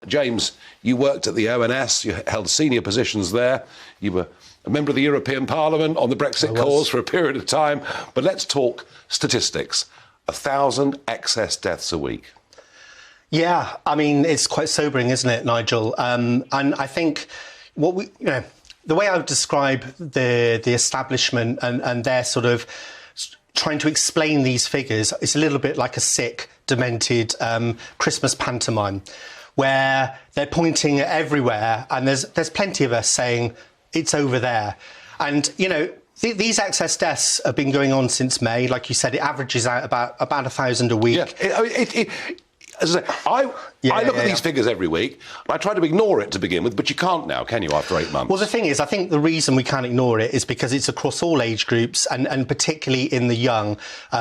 James, you worked at the ONS, you held senior positions there, you were a member of the European Parliament on the Brexit cause for a period of time. But let's talk statistics. 1,000 excess deaths a week. Yeah, I mean, it's quite sobering, isn't it, Nigel? And I think the way I would describe the establishment and their sort of trying to explain these figures, it's a little bit like a sick, demented Christmas pantomime, where they're pointing everywhere, and there's plenty of us saying it's over there. And, you know, these excess deaths have been going on since May. Like you said, it averages out about 1,000 a week. Yeah, as I look at these figures every week, and I try to ignore it to begin with, but you can't now, can you, after 8 months? Well, the thing is, I think the reason we can't ignore it is because it's across all age groups, and particularly in the young.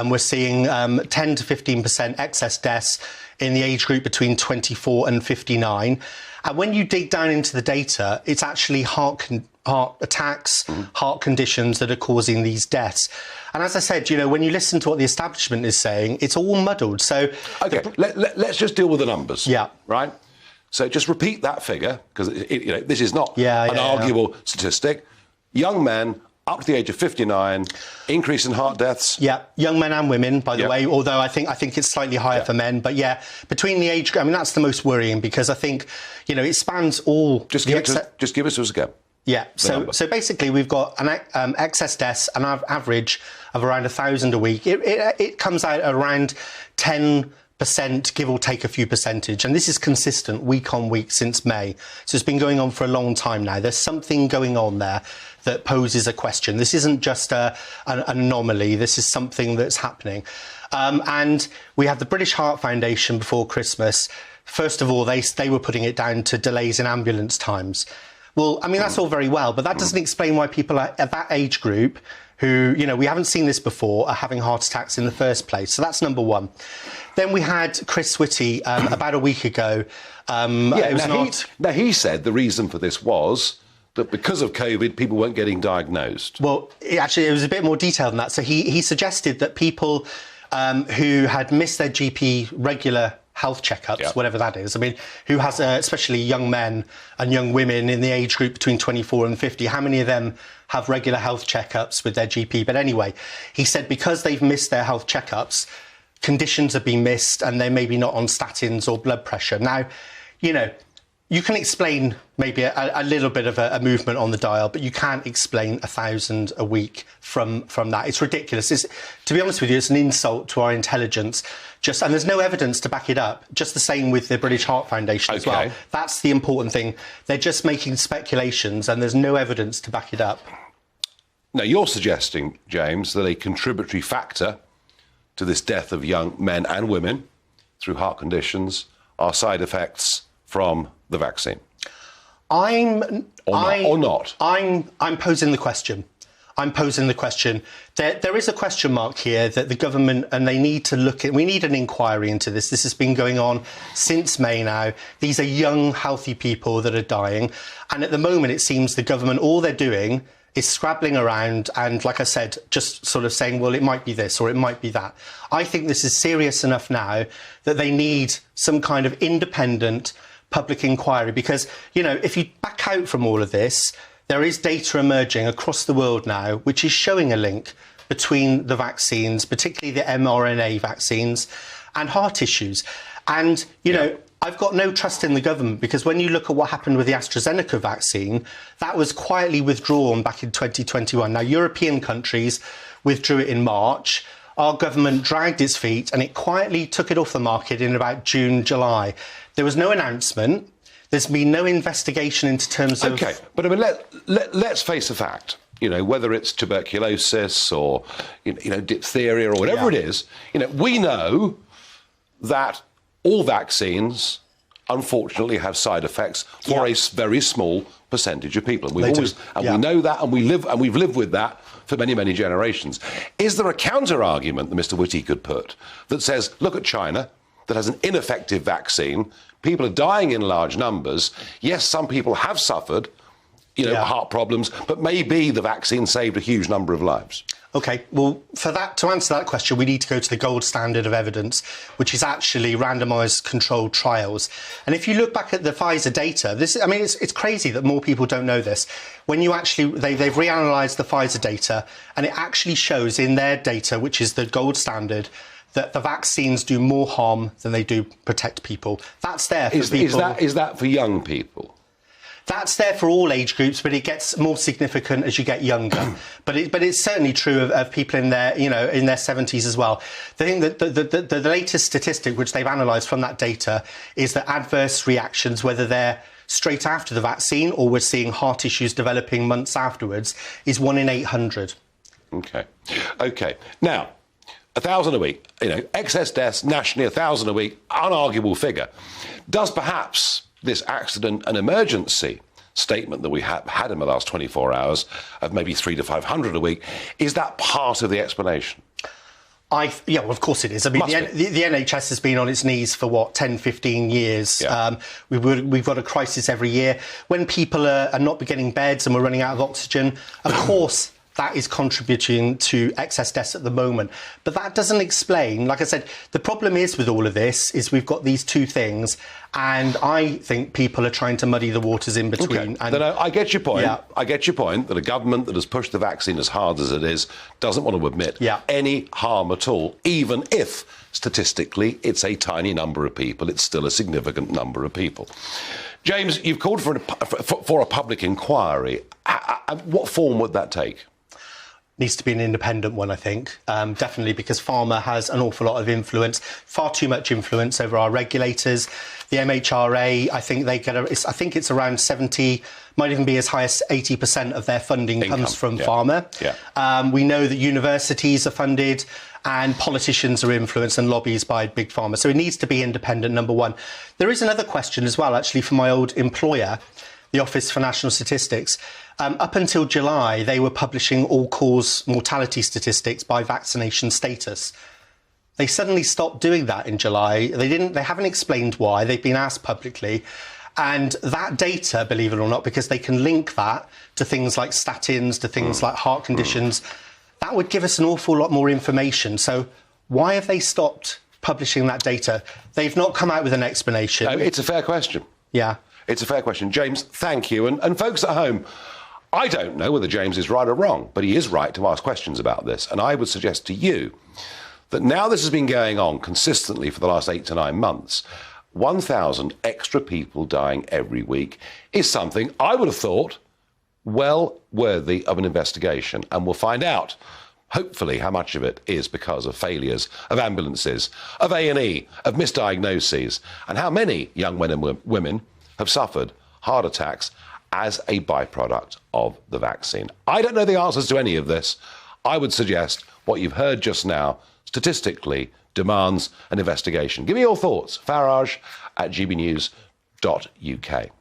We're seeing 10 to 15% excess deaths in the age group between 24 and 59. And when you dig down into the data, it's actually heart attacks, heart conditions that are causing these deaths. And as I said, you know, when you listen to what the establishment is saying, it's all muddled. So, OK, let's just deal with the numbers. Yeah. Right? So just repeat that figure, because this is not an arguable statistic. Young men up to the age of 59, increase in heart deaths. Yeah, young men and women, by the way, although I think it's slightly higher for men. But yeah, between the age, I mean, that's the most worrying, because I think, you know, it spans all. Just give us a go. Yeah, so basically we've got an excess deaths, an average of around 1,000 a week. It comes out around 10%, give or take a few percentage. And this is consistent week on week since May. So it's been going on for a long time now. There's something going on there that poses a question. This isn't just an anomaly. This is something that's happening. And we had the British Heart Foundation before Christmas. First of all, they were putting it down to delays in ambulance times. Well, I mean, that's all very well, but that doesn't explain why people at that age group who, you know, we haven't seen this before, are having heart attacks in the first place. So that's number one. Then we had Chris Whitty about a week ago. He said the reason for this was that because of COVID, people weren't getting diagnosed. Well, it was a bit more detailed than that. So he suggested that people who had missed their GP regular health checkups, whatever that is. I mean, who has, especially young men and young women in the age group between 24 and 50, how many of them have regular health checkups with their GP? But anyway, he said because they've missed their health checkups, conditions have been missed and they're maybe not on statins or blood pressure. Now, you know, you can explain maybe a little bit of a movement on the dial, but you can't explain 1,000 a week from that. It's ridiculous. To be honest with you, it's an insult to our intelligence. And there's no evidence to back it up. Just the same with the British Heart Foundation as well. That's the important thing. They're just making speculations and there's no evidence to back it up. Now, you're suggesting, James, that a contributory factor to this death of young men and women through heart conditions are side effects from the vaccine. I'm posing the question. There is a question mark here that the government, and they need to look at. We need an inquiry into this. This has been going on since May now. These are young, healthy people that are dying. And at the moment, it seems the government, all they're doing is scrabbling around and, like I said, just sort of saying, well, it might be this or it might be that. I think this is serious enough now that they need some kind of independent public inquiry, because, you know, if you back out from all of this, there is data emerging across the world now which is showing a link between the vaccines, particularly the mRNA vaccines, and heart issues. And, you know, I've got no trust in the government, because when you look at what happened with the AstraZeneca vaccine, that was quietly withdrawn back in 2021. Now, European countries withdrew it in March. Our government dragged its feet and it quietly took it off the market in about June, July. There was no announcement. There's been no investigation into terms of... OK, but I mean, let's face the fact. You know, whether it's tuberculosis or, you know, diphtheria or whatever it is, you know, we know that all vaccines, unfortunately, have side effects for a very small percentage of people. We know that, and we've lived with that for many, many generations. Is there a counter-argument that Mr. Whitty could put that says, look at China, that has an ineffective vaccine, people are dying in large numbers. Yes, some people have suffered, you know, heart problems, but maybe the vaccine saved a huge number of lives. Okay, well, to answer that question, we need to go to the gold standard of evidence, which is actually randomised controlled trials. And if you look back at the Pfizer data, it's crazy that more people don't know this. When you actually, they've reanalyzed the Pfizer data, and it actually shows in their data, which is the gold standard, that the vaccines do more harm than they do protect people. That's there for people. Is that for young people? That's there for all age groups, but it gets more significant as you get younger. but it's certainly true of people in their 70s as well. The thing that the latest statistic which they've analysed from that data is that adverse reactions, whether they're straight after the vaccine or we're seeing heart issues developing months afterwards, is 1 in 800. Okay. Now, 1,000 a week. Excess deaths nationally, 1,000 a week. Unarguable figure. Does perhaps this accident and emergency statement that we have had in the last 24 hours of maybe 300 to 500 a week, is that part of the explanation? Yeah, well, of course it is. I mean, the NHS has been on its knees for, 10, 15 years. Yeah. We've got a crisis every year. When people are not getting beds and we're running out of oxygen, of course, that is contributing to excess deaths at the moment. But that doesn't explain, like I said, the problem is with all of this is we've got these two things, and I think people are trying to muddy the waters in between. Okay. And I get your point. Yeah. I get your point that a government that has pushed the vaccine as hard as it is doesn't want to admit any harm at all, even if statistically it's a tiny number of people. It's still a significant number of people. James, you've called for a public inquiry. What form would that take? Needs to be an independent one, I think, definitely, because pharma has an awful lot of influence, far too much influence over our regulators. The MHRA, I think I think it's around 70, might even be as high as 80% of their funding comes from pharma. Yeah. We know that universities are funded and politicians are influenced and lobbies by big pharma. So it needs to be independent, number one. There is another question as well, actually, from my old employer, the Office for National Statistics. Up until July, they were publishing all-cause mortality statistics by vaccination status. They suddenly stopped doing that in July. They haven't explained why. They've been asked publicly. And that data, believe it or not, because they can link that to things like statins, to things like heart conditions, that would give us an awful lot more information. So why have they stopped publishing that data? They've not come out with an explanation. It's a fair question. Yeah. It's a fair question. James, thank you. And folks at home, I don't know whether James is right or wrong, but he is right to ask questions about this. And I would suggest to you that now this has been going on consistently for the last 8 to 9 months, 1,000 extra people dying every week is something I would have thought well worthy of an investigation. And we'll find out, hopefully, how much of it is because of failures of ambulances, of A&E, of misdiagnoses, and how many young men and women have suffered heart attacks as a byproduct of the vaccine. I don't know the answers to any of this. I would suggest what you've heard just now statistically demands an investigation. Give me your thoughts. Farage@gbnews.uk.